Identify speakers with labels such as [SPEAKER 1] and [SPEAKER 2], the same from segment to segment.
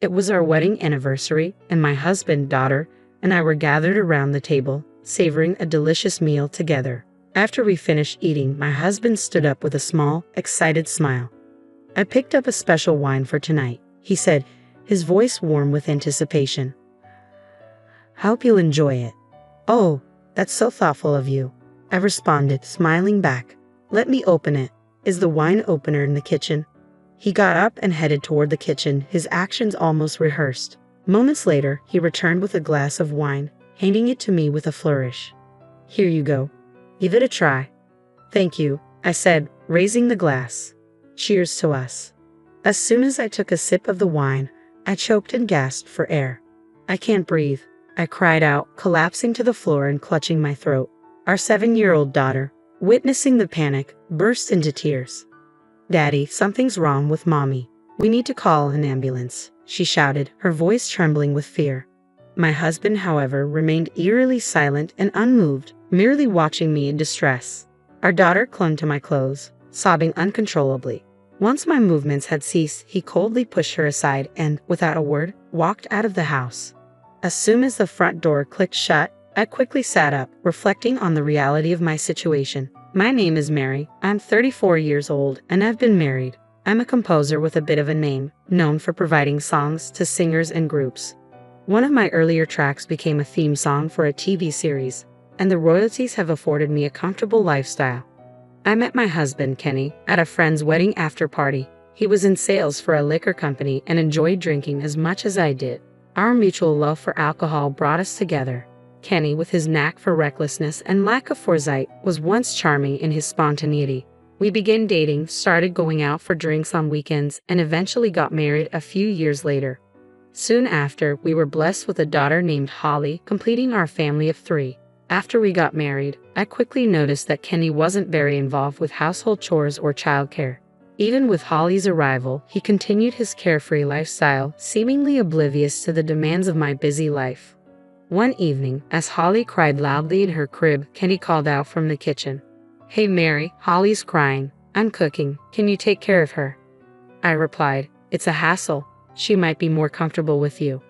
[SPEAKER 1] It was our wedding anniversary, and my husband, daughter, and I were gathered around the table, savoring a delicious meal together. After we finished eating, my husband stood up with a small, excited smile. "I picked up a special wine for tonight," he said, his voice warm with anticipation. "Hope you'll enjoy it." "Oh, that's so thoughtful of you," I responded, smiling back. "Let me open it. Is the wine opener in the kitchen?" He got up and headed toward the kitchen, his actions almost rehearsed. Moments later, he returned with a glass of wine, handing it to me with a flourish. "Here you go. Give it a try." "Thank you," I said, raising the glass. "Cheers to us." As soon as I took a sip of the wine, I choked and gasped for air. "I can't breathe," I cried out, collapsing to the floor and clutching my throat. Our 7-year-old daughter, witnessing the panic, burst into tears. "Daddy, something's wrong with Mommy. We need to call an ambulance," she shouted, her voice trembling with fear. My husband, however, remained eerily silent and unmoved, merely watching me in distress. Our daughter clung to my clothes, sobbing uncontrollably. Once my movements had ceased, he coldly pushed her aside and, without a word, walked out of the house. As soon as the front door clicked shut, I quickly sat up, reflecting on the reality of my situation. My name is Mary, I'm 34 years old, and I've been married. I'm a composer with a bit of a name, known for providing songs to singers and groups. One of my earlier tracks became a theme song for a TV series, and the royalties have afforded me a comfortable lifestyle. I met my husband, Kenny, at a friend's wedding after party. He was in sales for a liquor company and enjoyed drinking as much as I did. Our mutual love for alcohol brought us together. Kenny, with his knack for recklessness and lack of foresight, was once charming in his spontaneity. We began dating, started going out for drinks on weekends, and eventually got married a few years later. Soon after, we were blessed with a daughter named Holly, completing our family of 3. After we got married, I quickly noticed that Kenny wasn't very involved with household chores or childcare. Even with Holly's arrival, he continued his carefree lifestyle, seemingly oblivious to the demands of my busy life. One evening, as Holly cried loudly in her crib, Kenny called out from the kitchen. "Hey Mary, Holly's crying. I'm cooking. Can you take care of her?" I replied, "It's a hassle. She might be more comfortable with you."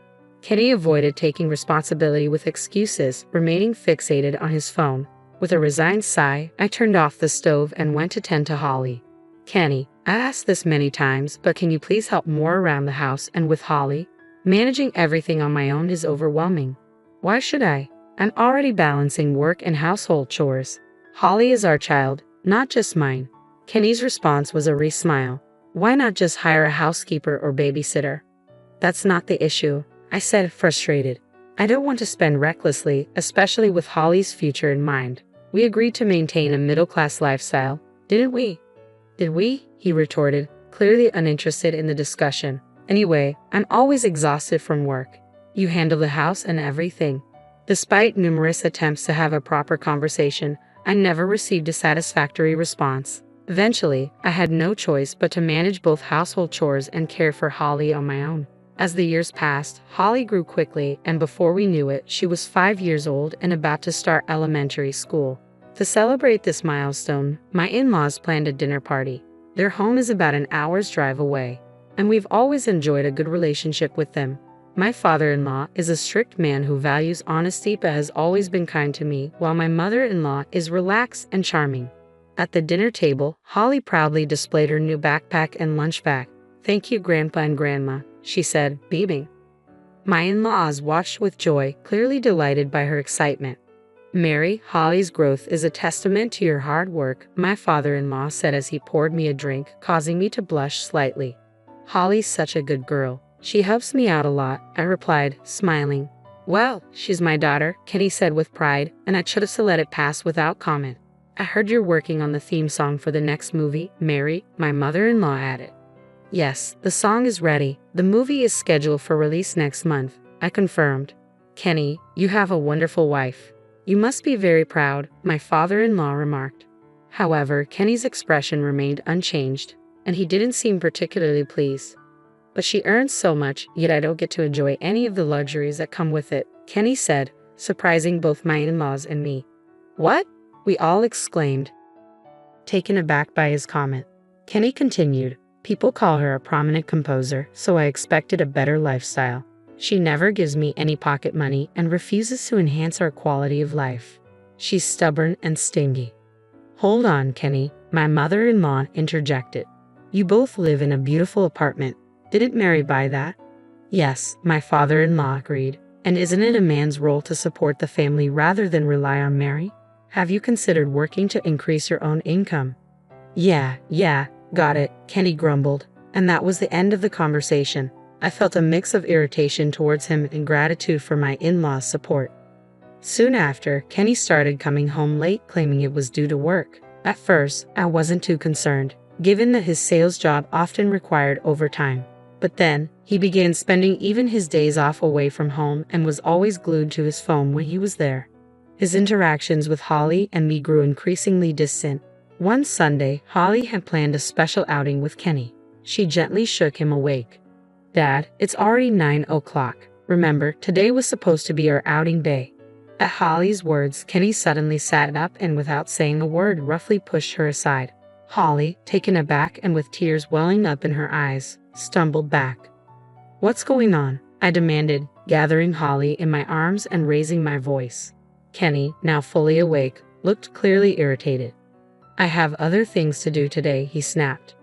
[SPEAKER 1] Kenny avoided taking responsibility with excuses, remaining fixated on his phone. With a resigned sigh, I turned off the stove and went to tend to Holly. "Kenny, I've asked this many times, but can you please help more around the house and with Holly? Managing everything on my own is overwhelming." "Why should I? I'm already balancing work and household chores. Holly is our child, not just mine." Kenny's response was a wry smile. "Why not just hire a housekeeper or babysitter?" "That's not the issue," I said, frustrated. "I don't want to spend recklessly, especially with Holly's future in mind. We agreed to maintain a middle-class lifestyle, didn't we?" "Did we?" he retorted, clearly uninterested in the discussion. "Anyway, I'm always exhausted from work. You handle the house and everything." Despite numerous attempts to have a proper conversation, I never received a satisfactory response. Eventually, I had no choice but to manage both household chores and care for Holly on my own. As the years passed, Holly grew quickly, and before we knew it, she was 5 years old and about to start elementary school. To celebrate this milestone, my in-laws planned a dinner party. Their home is about an hour's drive away, and we've always enjoyed a good relationship with them. My father-in-law is a strict man who values honesty but has always been kind to me, while my mother-in-law is relaxed and charming. At the dinner table, Holly proudly displayed her new backpack and lunch bag. "Thank you, Grandpa and Grandma," she said, beaming. My in-laws watched with joy, clearly delighted by her excitement. "Mary, Holly's growth is a testament to your hard work," my father-in-law said as he poured me a drink, causing me to blush slightly. "Holly's such a good girl. She helps me out a lot," I replied, smiling. "Well, she's my daughter," Kenny said with pride, and I chose to let it pass without comment. "I heard you're working on the theme song for the next movie, Mary," my mother-in-law added. "Yes, the song is ready. The movie is scheduled for release next month," I confirmed. "Kenny, you have a wonderful wife. You must be very proud," my father-in-law remarked. However, Kenny's expression remained unchanged, and he didn't seem particularly pleased. "But she earns so much, yet I don't get to enjoy any of the luxuries that come with it," Kenny said, surprising both my in-laws and me. "What?" we all exclaimed, taken aback by his comment. Kenny continued, People call her a prominent composer, so I expected a better lifestyle. She never gives me any pocket money and refuses to enhance our quality of life. She's stubborn and stingy. Hold on, Kenny, my mother-in-law interjected. You both live in a beautiful apartment. Didn't Mary buy that? Yes, my father-in-law agreed. And isn't it a man's role to support the family rather than rely on Mary? Have you considered working to increase your own income? Yeah, got it, Kenny grumbled. And that was the end of the conversation. I felt a mix of irritation towards him and gratitude for my in-laws' support. Soon after, Kenny started coming home late, claiming it was due to work. At first, I wasn't too concerned, given that his sales job often required overtime. But then, he began spending even his days off away from home and was always glued to his phone when he was there. His interactions with Holly and me grew increasingly distant. One Sunday, Holly had planned a special outing with Kenny. She gently shook him awake. Dad, it's already 9 o'clock. Remember, today was supposed to be our outing day. At Holly's words, Kenny suddenly sat up and without saying a word roughly pushed her aside. Holly, taken aback and with tears welling up in her eyes, stumbled back. What's going on? I demanded, gathering Holly in my arms and raising my voice. Kenny, now fully awake, looked clearly irritated. I have other things to do today, he snapped.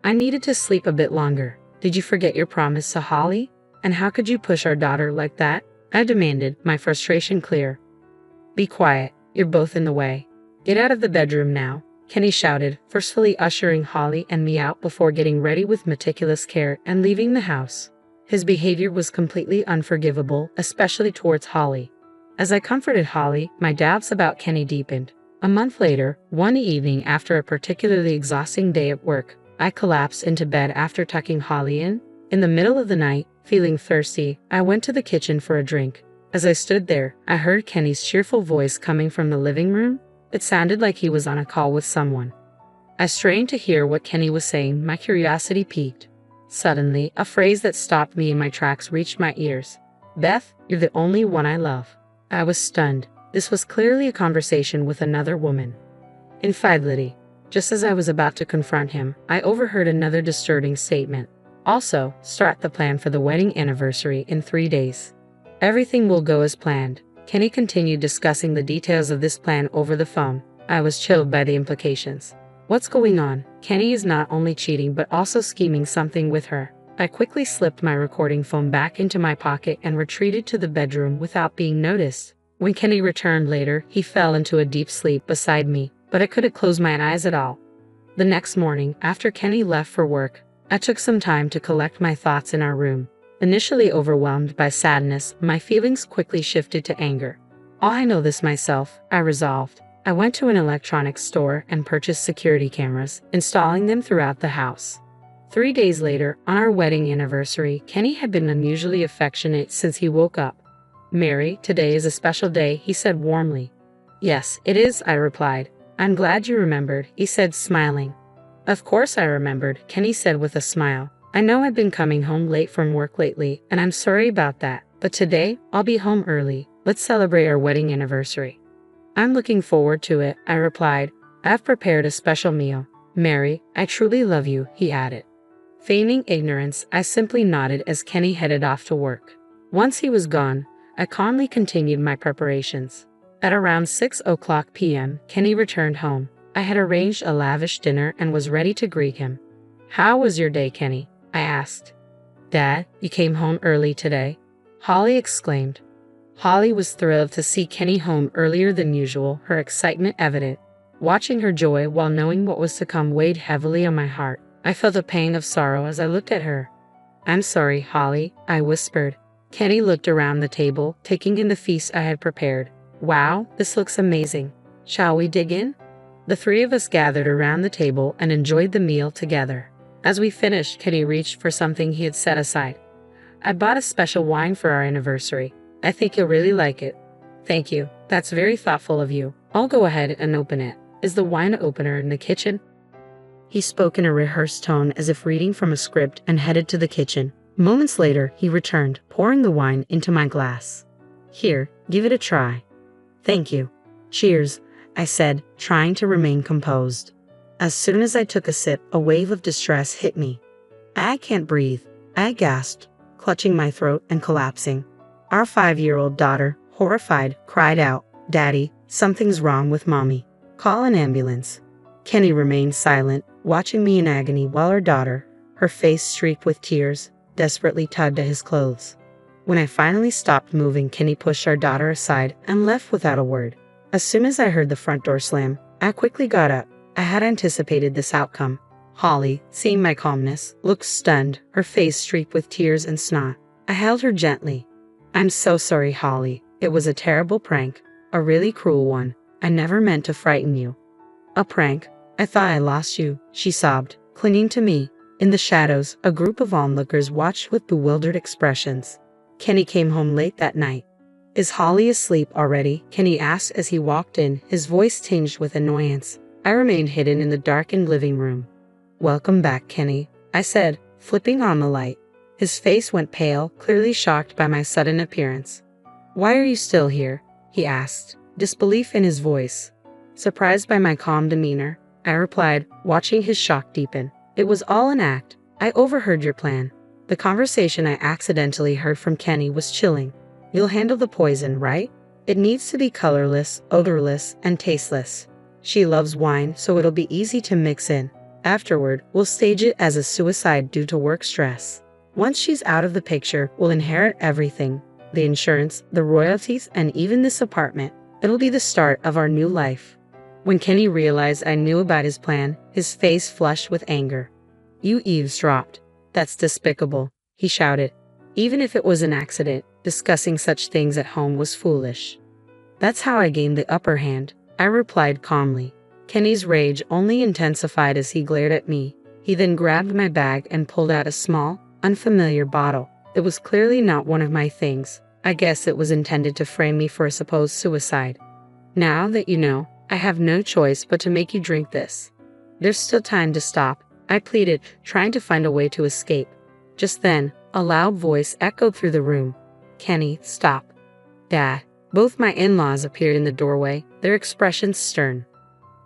[SPEAKER 1] I needed to sleep a bit longer. Did you forget your promise to Holly? And how could you push our daughter like that? I demanded, my frustration clear. Be quiet, you're both in the way. Get out of the bedroom now, Kenny shouted, forcefully ushering Holly and me out before getting ready with meticulous care and leaving the house. His behavior was completely unforgivable, especially towards Holly. As I comforted Holly, my doubts about Kenny deepened. A month later, one evening after a particularly exhausting day at work, I collapsed into bed after tucking Holly in. In the middle of the night, feeling thirsty, I went to the kitchen for a drink. As I stood there, I heard Kenny's cheerful voice coming from the living room. It sounded like he was on a call with someone. I strained to hear what Kenny was saying, my curiosity piqued. Suddenly, a phrase that stopped me in my tracks reached my ears. Beth, you're the only one I love. I was stunned. This was clearly a conversation with another woman. Infidelity. Just as I was about to confront him, I overheard another disturbing statement. Also, start the plan for the wedding anniversary in 3 days. Everything will go as planned. Kenny continued discussing the details of this plan over the phone. I was chilled by the implications. What's going on? Kenny is not only cheating but also scheming something with her. I quickly slipped my recording phone back into my pocket and retreated to the bedroom without being noticed. When Kenny returned later, he fell into a deep sleep beside me, but I couldn't close my eyes at all. The next morning, after Kenny left for work, I took some time to collect my thoughts in our room. Initially overwhelmed by sadness, my feelings quickly shifted to anger. I know this myself, I resolved. I went to an electronics store and purchased security cameras, installing them throughout the house. 3 days later, on our wedding anniversary, Kenny had been unusually affectionate since he woke up. Mary, today is a special day, he said warmly. Yes, it is, I replied. I'm glad you remembered, he said, smiling. Of course I remembered, Kenny said with a smile. I know I've been coming home late from work lately, and I'm sorry about that, but today, I'll be home early. Let's celebrate our wedding anniversary. I'm looking forward to it, I replied. I've prepared a special meal. Mary, I truly love you, he added. Feigning ignorance, I simply nodded as Kenny headed off to work. Once he was gone, I calmly continued my preparations. At around 6 o'clock p.m., Kenny returned home. I had arranged a lavish dinner and was ready to greet him. How was your day, Kenny? I asked. Dad, you came home early today? Holly exclaimed. Holly was thrilled to see Kenny home earlier than usual, her excitement evident. Watching her joy while knowing what was to come weighed heavily on my heart. I felt a pang of sorrow as I looked at her. I'm sorry, Holly, I whispered. Kenny looked around the table, taking in the feast I had prepared. Wow, this looks amazing. Shall we dig in? The three of us gathered around the table and enjoyed the meal together. As we finished, Kenny reached for something he had set aside. I bought a special wine for our anniversary. I think you'll really like it. Thank you. That's very thoughtful of you. I'll go ahead and open it. Is the wine opener in the kitchen? He spoke in a rehearsed tone as if reading from a script and headed to the kitchen. Moments later, he returned, pouring the wine into my glass. Here, give it a try. Thank you. Cheers, I said, trying to remain composed. As soon as I took a sip, a wave of distress hit me. I can't breathe, I gasped, clutching my throat and collapsing. Our 5-year-old daughter, horrified, cried out, "Daddy, something's wrong with Mommy. Call an ambulance." Kenny remained silent, watching me in agony while our daughter, her face streaked with tears, desperately tugged at his clothes. When I finally stopped moving, Kenny pushed our daughter aside and left without a word. As soon as I heard the front door slam, I quickly got up. I had anticipated this outcome. Holly, seeing my calmness, looked stunned, her face streaked with tears and snot. I held her gently. "I'm so sorry, Holly. It was a terrible prank, a really cruel one. I never meant to frighten you." "A prank? I thought I lost you," she sobbed, clinging to me. In the shadows, a group of onlookers watched with bewildered expressions. Kenny came home late that night. "Is Holly asleep already?" Kenny asked as he walked in, his voice tinged with annoyance. I remained hidden in the darkened living room. "Welcome back, Kenny," I said, flipping on the light. His face went pale, clearly shocked by my sudden appearance. "Why are you still here?" he asked, disbelief in his voice. Surprised by my calm demeanor, I replied, watching his shock deepen. "It was all an act. I overheard your plan." The conversation I accidentally heard from Kenny was chilling. "You'll handle the poison, right? It needs to be colorless, odorless, and tasteless. She loves wine, so it'll be easy to mix in. Afterward, we'll stage it as a suicide due to work stress. Once she's out of the picture, we'll inherit everything. The insurance, the royalties, and even this apartment. It'll be the start of our new life." When Kenny realized I knew about his plan, his face flushed with anger. "You eavesdropped. That's despicable," he shouted. "Even if it was an accident, discussing such things at home was foolish." "That's how I gained the upper hand," I replied calmly. Kenny's rage only intensified as he glared at me. He then grabbed my bag and pulled out a small, unfamiliar bottle. It was clearly not one of my things. I guess it was intended to frame me for a supposed suicide. "Now that you know, I have no choice but to make you drink this." "There's still time to stop," I pleaded, trying to find a way to escape. Just then, a loud voice echoed through the room. "Kenny, stop." "Dad." Both my in-laws appeared in the doorway, their expressions stern.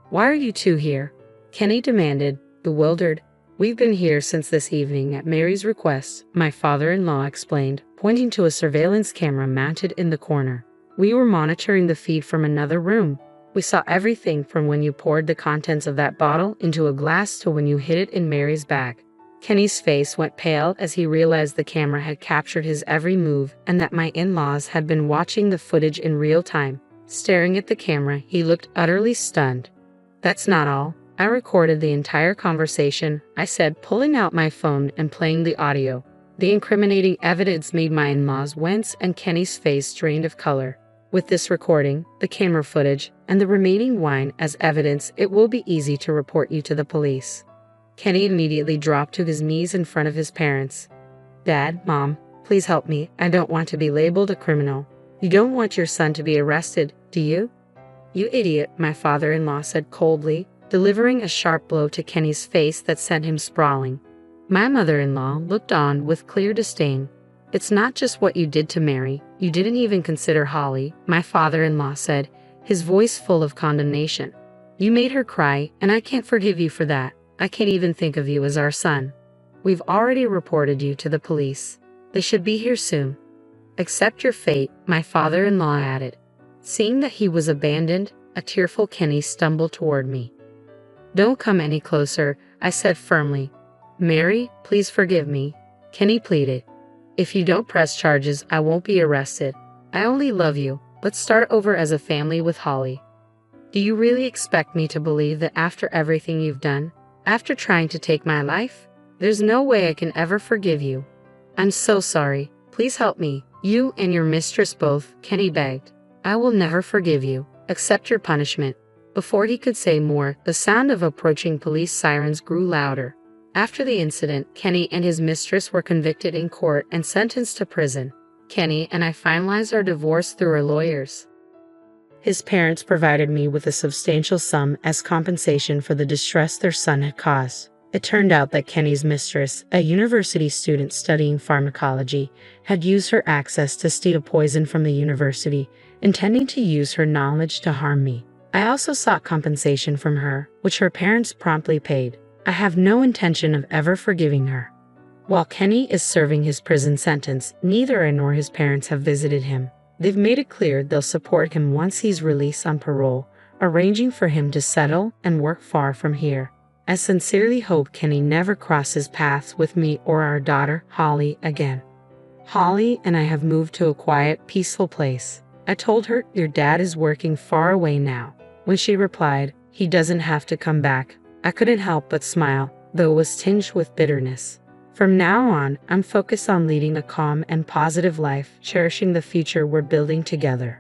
[SPEAKER 1] "Why are you two here?" Kenny demanded, bewildered. "We've been here since this evening at Mary's request," my father-in-law explained, pointing to a surveillance camera mounted in the corner. "We were monitoring the feed from another room. We saw everything from when you poured the contents of that bottle into a glass to when you hid it in Mary's bag." Kenny's face went pale as he realized the camera had captured his every move and that my in-laws had been watching the footage in real time. Staring at the camera, he looked utterly stunned. "That's not all. I recorded the entire conversation," I said, pulling out my phone and playing the audio. The incriminating evidence made my in-laws wince and Kenny's face drained of color. "With this recording, the camera footage, and the remaining wine as evidence, it will be easy to report you to the police." Kenny immediately dropped to his knees in front of his parents. "Dad, Mom, please help me. I don't want to be labeled a criminal." "You don't want your son to be arrested, do you?" "You idiot," my father-in-law said coldly, delivering a sharp blow to Kenny's face that sent him sprawling. My mother-in-law looked on with clear disdain. "It's not just what you did to Mary. You didn't even consider Holly," my father-in-law said, his voice full of condemnation. "You made her cry, and I can't forgive you for that. I can't even think of you as our son. We've already reported you to the police. They should be here soon." "Accept your fate," my father-in-law added. Seeing that he was abandoned, a tearful Kenny stumbled toward me. "Don't come any closer," I said firmly. "Mary, please forgive me," Kenny pleaded. "If you don't press charges, I won't be arrested. I only love you. Let's start over as a family with Holly." "Do you really expect me to believe that after everything you've done, after trying to take my life? There's no way I can ever forgive you." "I'm so sorry. Please help me. You and your mistress both," Kenny begged. "I will never forgive you. Accept your punishment." Before he could say more, the sound of approaching police sirens grew louder. After the incident, Kenny and his mistress were convicted in court and sentenced to prison. Kenny and I finalized our divorce through our lawyers. His parents provided me with a substantial sum as compensation for the distress their son had caused. It turned out that Kenny's mistress, a university student studying pharmacology, had used her access to steal poison from the university, intending to use her knowledge to harm me. I also sought compensation from her, which her parents promptly paid. I have no intention of ever forgiving her. While Kenny is serving his prison sentence, neither I nor his parents have visited him. They've made it clear they'll support him once he's released on parole, arranging for him to settle and work far from here. I sincerely hope Kenny never crosses paths with me or our daughter, Holly, again. Holly and I have moved to a quiet, peaceful place. I told her, your dad is working far away now. When she replied, he doesn't have to come back, I couldn't help but smile, though it was tinged with bitterness. From now on, I'm focused on leading a calm and positive life, cherishing the future we're building together.